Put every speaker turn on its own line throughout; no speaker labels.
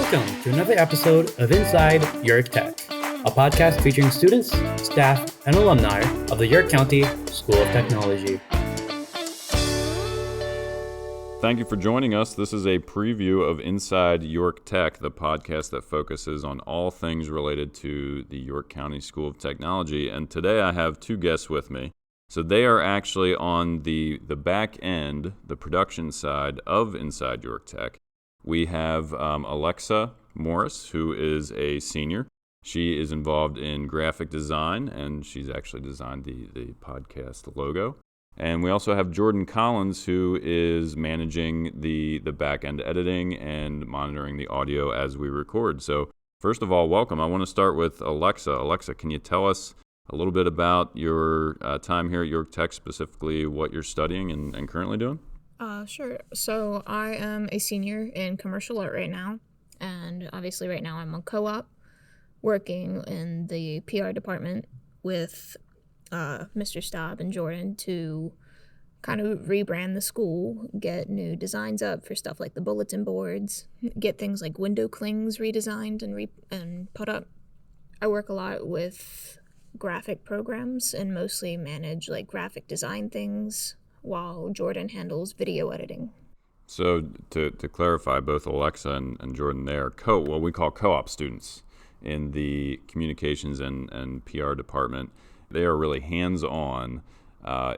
Welcome to another episode of Inside York Tech, a podcast featuring students, staff, and alumni of the York County School of Technology.
Thank you for joining us. This is a preview of Inside York Tech, the podcast that focuses on all things related to the York County School of Technology. And today I have two guests with me. So they are actually on the back end, the production side of Inside York Tech. We have Alexa Morris, who is a senior. She is involved in graphic design, and she's actually designed the podcast logo. And we also have Jordan Collins, who is managing the back-end editing and monitoring the audio as we record. So first of all, welcome. I want to start with Alexa. Alexa, can you tell us a little bit about your time here at York Tech, specifically what you're studying and currently doing?
Sure. So I am a senior in commercial art right now. And obviously right now I'm on co-op, working in the PR department with Mr. Staub and Jordan to kind of rebrand the school, get new designs up for stuff like the bulletin boards, get things like window clings redesigned and put up. I work a lot with graphic programs and mostly manage like graphic design things while Jordan handles video editing.
So to clarify, both Alexa and Jordan, they are what we call co-op students in the communications and PR department. They are really hands-on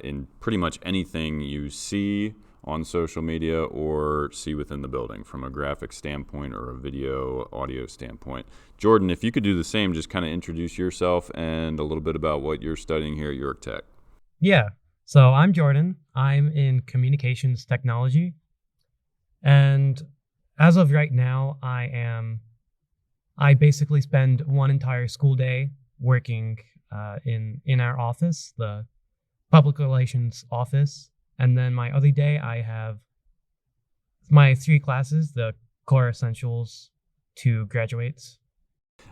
in pretty much anything you see on social media or see within the building from a graphic standpoint or a video, audio standpoint. Jordan, if you could do the same, just kind of introduce yourself and a little bit about what you're studying here at York Tech.
Yeah, so I'm Jordan. I'm in communications technology. And as of right now, I basically spend one entire school day working in our office, the public relations office. And then my other day, I have my 3 classes, the core essentials to graduates.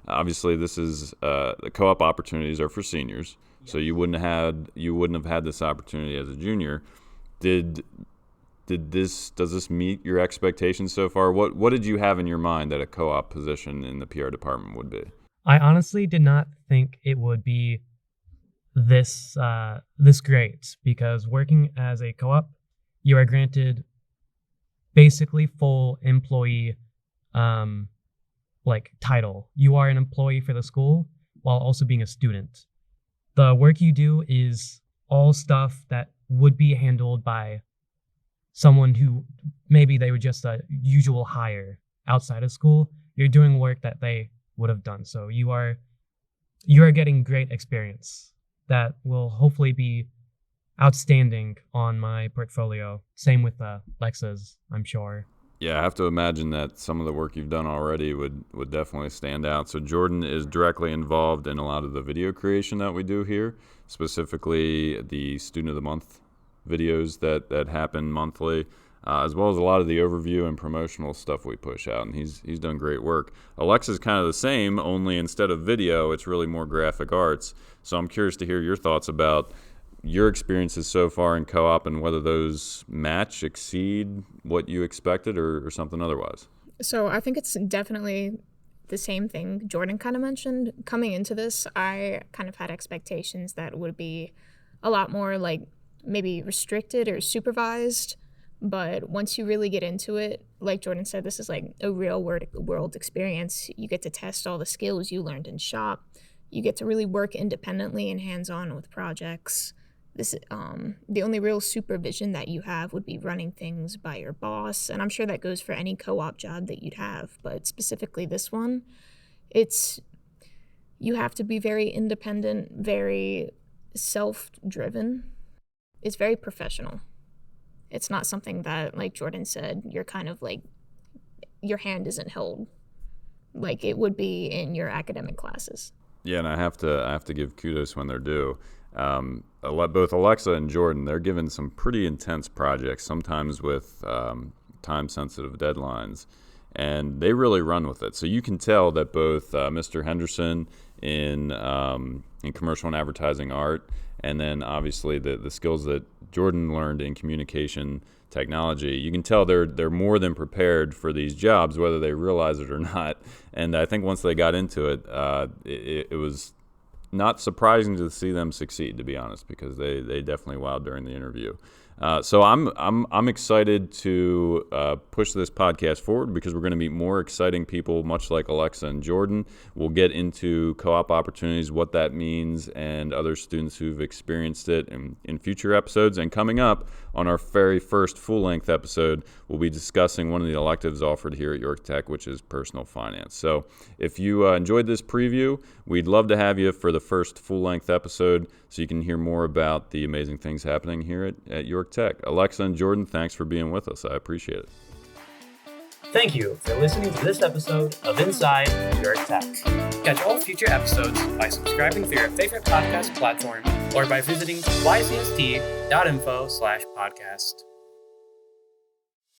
Obviously, this is the co-op opportunities are for seniors, so you wouldn't have had this opportunity as a junior. Does this meet your expectations so far? What did you have in your mind that a co-op position in the PR department would be?
I honestly did not think it would be this great, because working as a co-op, you are granted basically full employee title. You are an employee for the school while also being a student. The work you do is all stuff that would be handled by someone who maybe they were just a usual hire outside of school. You're doing work that they would have done. So you are getting great experience that will hopefully be outstanding on my portfolio. Same with Lexa's, I'm sure.
Yeah, I have to imagine that some of the work you've done already would definitely stand out. So Jordan is directly involved in a lot of the video creation that we do here, specifically the Student of the Month videos that happen monthly, as well as a lot of the overview and promotional stuff we push out, and he's done great work. Alexa's kind of the same, only instead of video, it's really more graphic arts. So I'm curious to hear your thoughts about your experiences so far in co-op and whether those exceed what you expected or something otherwise.
So I think it's definitely the same thing Jordan kind of mentioned. Coming into this, I kind of had expectations that would be a lot more like maybe restricted or supervised. But once you really get into it, like Jordan said, this is like a real world experience. You get to test all the skills you learned in shop. You get to really work independently and hands-on with projects. The only real supervision that you have would be running things by your boss, and I'm sure that goes for any co-op job that you'd have, but specifically this one, you have to be very independent, very self-driven. It's very professional. It's not something that, like Jordan said, you're kind of like, your hand isn't held like it would be in your academic classes.
Yeah, and I have to give kudos when they're due. Both Alexa and Jordan, they're given some pretty intense projects, sometimes with time-sensitive deadlines, and they really run with it. So you can tell that both Mr. Henderson in commercial and advertising art, and then obviously the skills that Jordan learned in communication technology. You can tell they're more than prepared for these jobs, whether they realize it or not. And I think once they got into it, it was not surprising to see them succeed, to be honest, because they definitely wowed during the interview. So I'm excited to push this podcast forward because we're going to meet more exciting people, much like Alexa and Jordan. We'll get into co-op opportunities, what that means, and other students who've experienced it in future episodes. And coming up on our very first full-length episode, we'll be discussing one of the electives offered here at York Tech, which is personal finance. So if you enjoyed this preview, we'd love to have you for the first full-length episode so you can hear more about the amazing things happening here at York Tech. Alexa and Jordan, thanks for being with us. I appreciate it.
Thank you for listening to this episode of Inside York Tech. Catch all future episodes by subscribing through your favorite podcast platform or by visiting ycst.info/podcast.